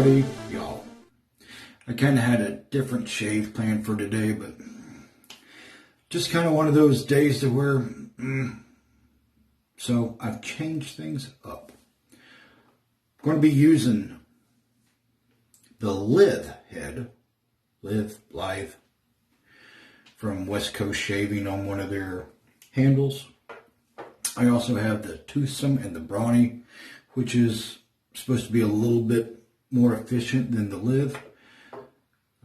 Howdy, y'all. I kind of had a different shave plan for today, but just kind of one of those days to where, so I've changed things up. I'm going to be using the Lithe head, Lithe, from West Coast Shaving on one of their handles. I also have the Toothsome and the Brawny, which is supposed to be a little bit more efficient than the Lithe.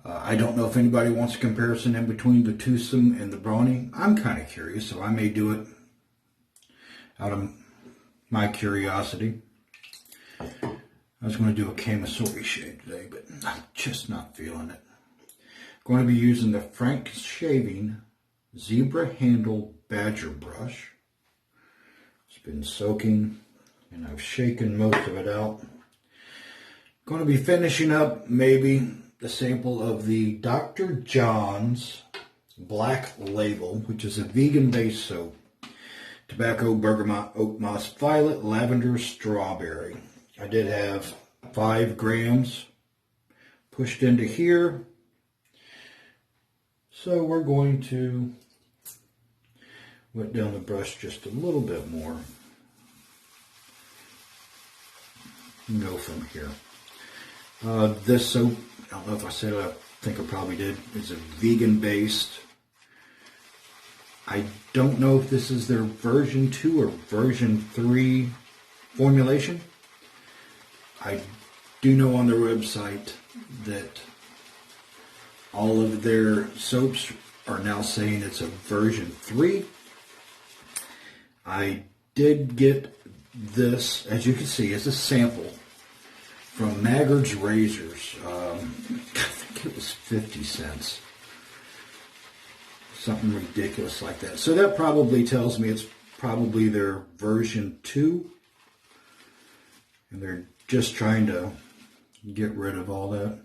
I don't know if anybody wants a comparison in between the Toothsome and the Brawny. I'm kind of curious, so I may do it out of my curiosity. I was going to do a Camisori shave today, but I'm just not feeling it. I'm going to be using the Frank Shaving Zebra Handle Badger Brush. It's been soaking, and I've shaken most of it out. Going to be finishing up maybe the sample of the Dr. John's Black Label, which is a vegan-based soap. Tobacco, bergamot, oak moss, violet, lavender, strawberry. I did have 5 grams pushed into here. So we're going to wet down the brush just a little bit more and go from here. This soap, I don't know if I said it, I think I probably did, is a vegan-based. I don't know if this is their version 2 or version 3 formulation. I do know on their website that all of their soaps are now saying it's a version 3. I did get this, as you can see, as a sample from Maggard's Razors. I think it was 50 cents. Something ridiculous like that. So that probably tells me it's probably their version 2. And they're just trying to get rid of all that.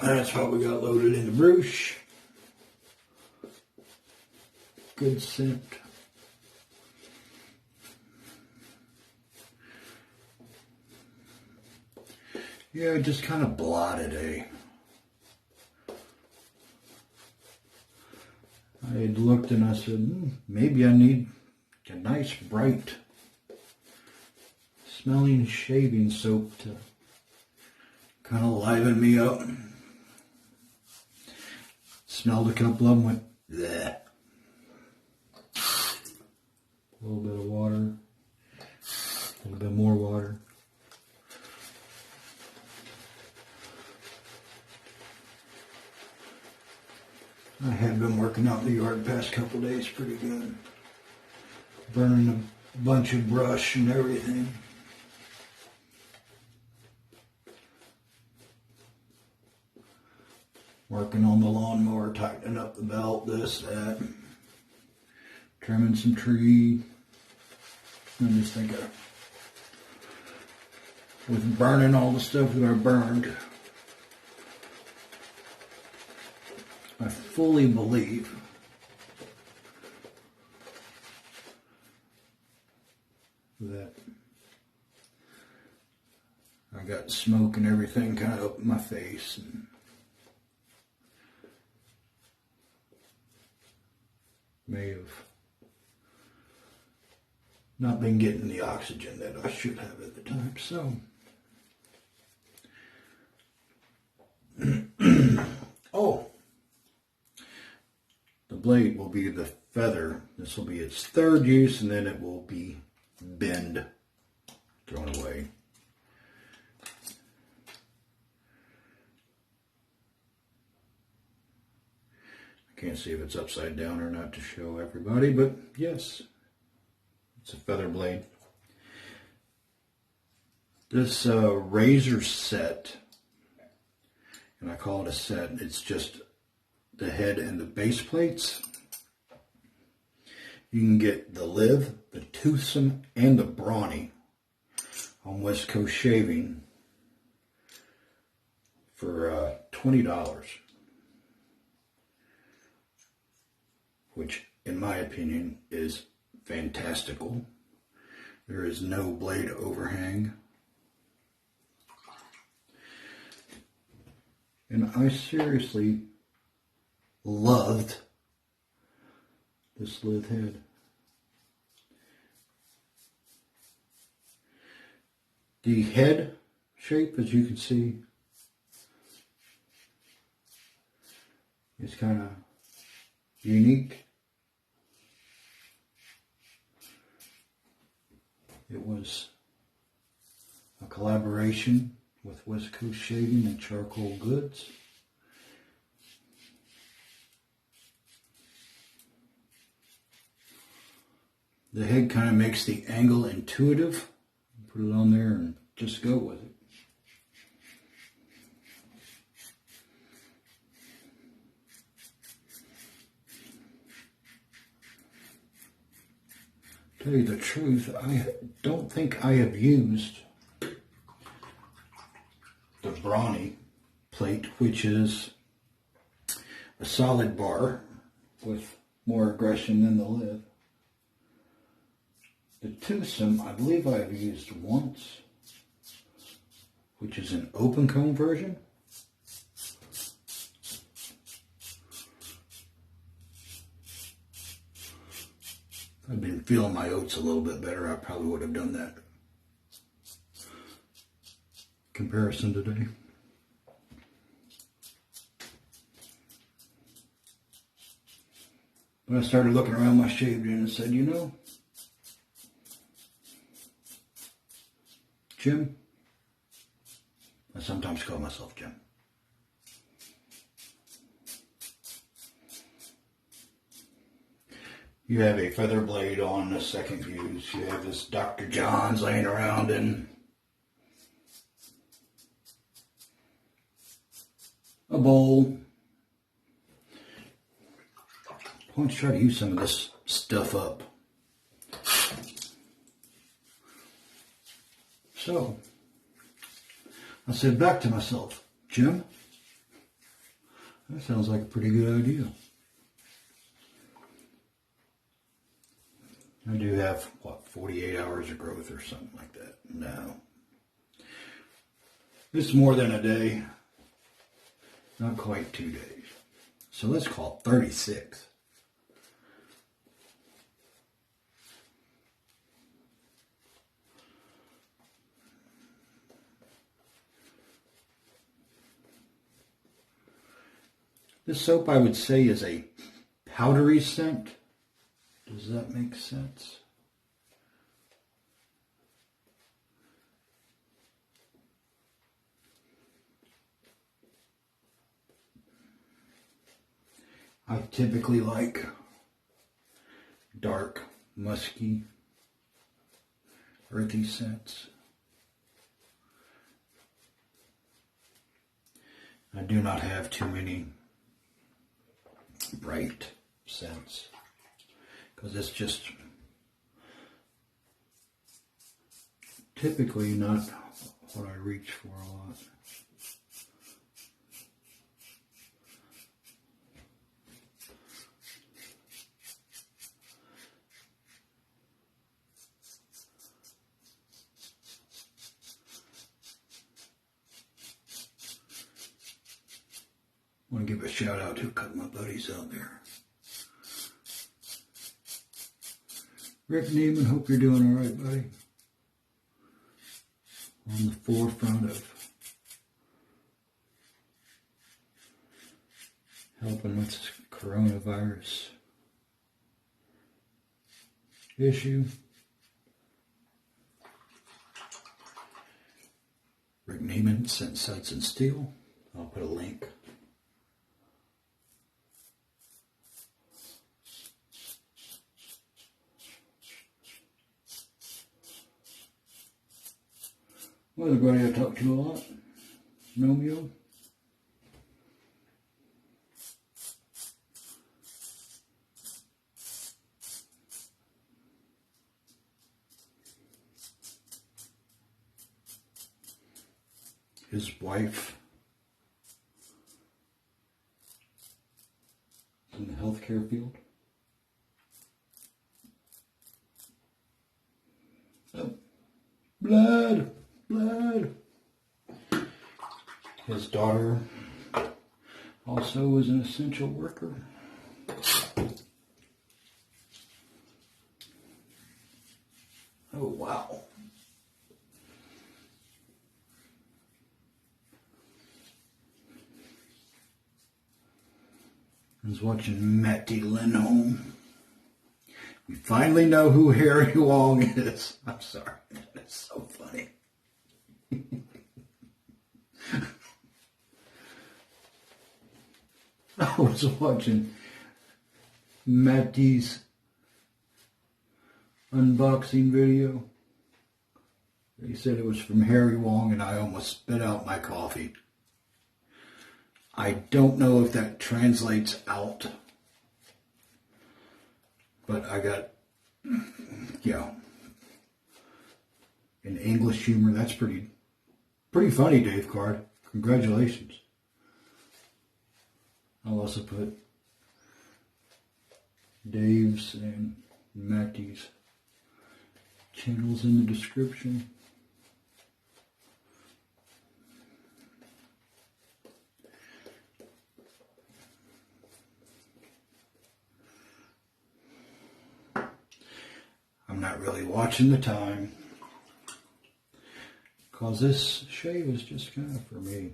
That's what we got loaded in the brush. Good scent. Yeah, just kind of blotted, eh? I had looked and I said, maybe I need a nice bright smelling shaving soap to kind of liven me up. Smelled a couple of them, went, bleh. A little bit of water, a little bit more water. I have been working out in the yard the past couple of days pretty good. Burning a bunch of brush and everything. Working on the lawnmower, tightening up the belt, this, that. Trimming some tree. I'm just thinking, with burning all the stuff that I burned, I fully believe that I got smoke and everything kind of up in my face. And may have not been getting the oxygen that I should have at the time. So, oh. The blade will be the feather. This will be its 3rd use, and then it will be bend, thrown away. I can't see if it's upside down or not to show everybody, but yes, it's a feather blade. This razor set, and I call it a set, it's just the head and the base plates. You can get the Lithe, the Toothsome, and the Brawny on West Coast Shaving for $20, which in my opinion is fantastical. There is no blade overhang. And I seriously loved this Lithe head. The head shape, as you can see, is kind of unique. It was a collaboration with West Coast Shaving and Charcoal Goods. The head kind of makes the angle intuitive. Put it on there and just go with it. Tell you the truth, I don't think I have used the brawny plate, which is a solid bar with more aggression than the Lithe. The twosome, I believe I have used once, which is an open comb version. If I'd been feeling my oats a little bit better, I probably would have done that comparison today. But I started looking around my shaved in and said, you know, Jim, I sometimes call myself Jim. You have a feather blade on the second use. You have this Dr. John's laying around in a bowl. Why don't you try to use some of this stuff up? So, I said back to myself, Jim, that sounds like a pretty good idea. I do have, 48 hours of growth or something like that. No. It's more than a day. Not quite 2 days. So let's call it 36. This soap, I would say, is a powdery scent. Does that make sense? I typically like dark, musky, earthy scents. I do not have too many bright scents because it's just typically not what I reach for a lot. I want to give a shout out to a couple of my buddies out there. Rick Neiman, hope you're doing all right, buddy. On the forefront of helping with this coronavirus issue. Rick Neiman, Scent Suds and Steel. I'll put a link. Well, everybody I talk to a lot. Romeo. His wife in the healthcare field. Oh, blood. His daughter Also is an essential worker. Oh, wow. I was watching Matty Lindholm. We finally know who Harry Wong is. I'm sorry. That's so funny. I was watching Matty's unboxing video. He said it was from Harry Wong, and I almost spit out my coffee. I don't know if that translates out, but I got, in English humor. That's pretty funny, Dave Card. Congratulations. I'll also put Dave's and Matty's channels in the description. I'm not really watching the time, because this shave is just kind of for me.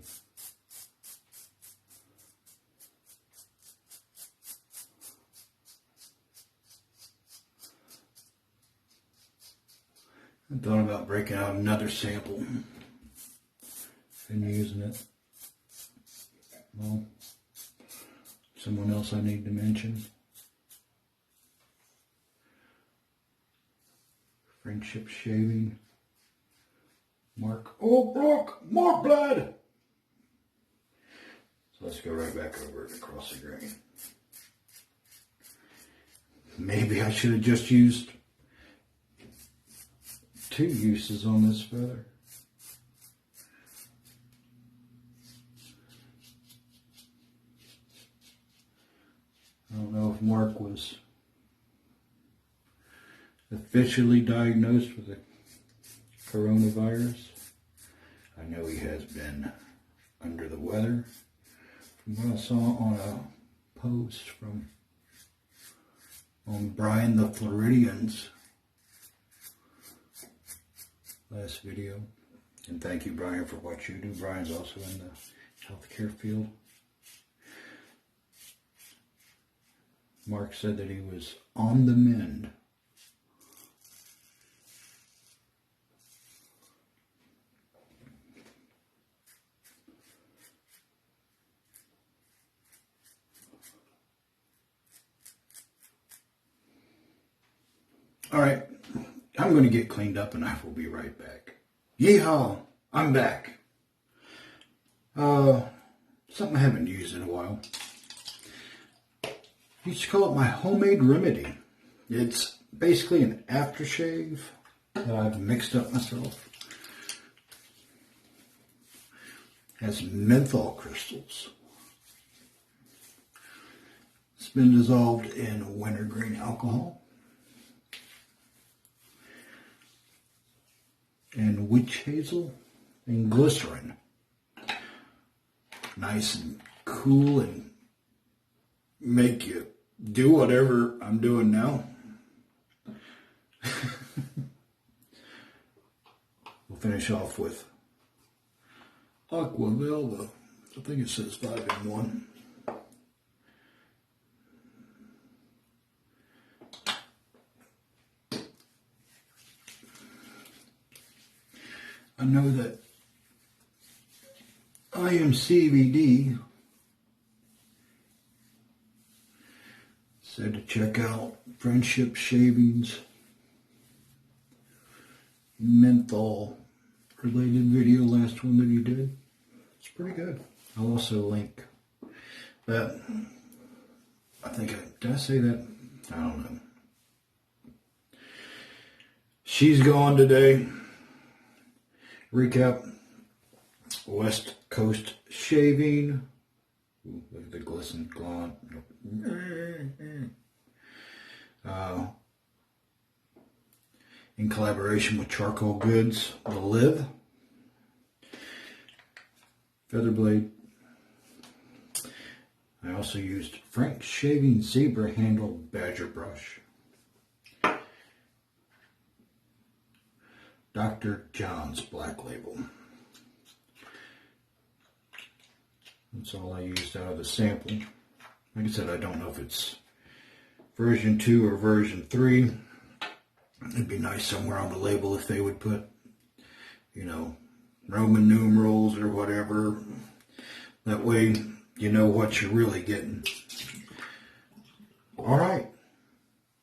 I thought about breaking out another sample and using it. Well, someone else I need to mention. Friendship Shaving. Mark. Oh, Brooke, more blood. So let's go right back over it across the grain. Maybe I should have just used 2 uses on this feather. I don't know if Mark was officially diagnosed with the coronavirus. I know he has been under the weather. From what I saw on a post on Brian the Floridian's last video. And thank you, Brian, for what you do. Brian's also in the healthcare field. Mark said that he was on the mend. All right, I'm going to get cleaned up and I will be right back. Yeehaw, I'm back. Something I haven't used in a while. I used to call it my homemade remedy. It's basically an aftershave that I've mixed up myself. It has menthol crystals. It's been dissolved in wintergreen alcohol and witch hazel and glycerin. Nice and cool and make you do whatever I'm doing now. We'll finish off with Aqua Velva. I think it says 5-in-1. I know that IMCVD said to check out Friendship Shavings menthol related video, last one that he did. It's pretty good. I'll also link that. I think, did I say that? I don't know. She's gone today. Recap. West Coast Shaving. Ooh, look at the glisten glon. In collaboration with Charcoal Goods, the Lithe, Featherblade, I also used Frank's Shaving Zebra Handle Badger Brush. Dr. John's Black Label. That's all I used out of the sample. Like I said, I don't know if it's version 2 or version 3. It'd be nice somewhere on the label if they would put, you know, Roman numerals or whatever. That way you know what you're really getting. All right,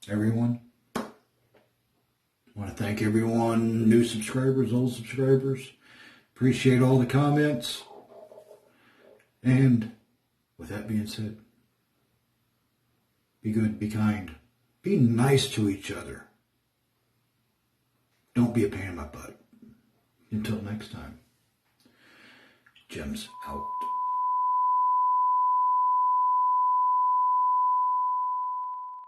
everyone. I want to thank everyone, new subscribers, old subscribers. Appreciate all the comments. And with that being said, be good, be kind, be nice to each other. Don't be a pain in my butt. Until next time, Gems out.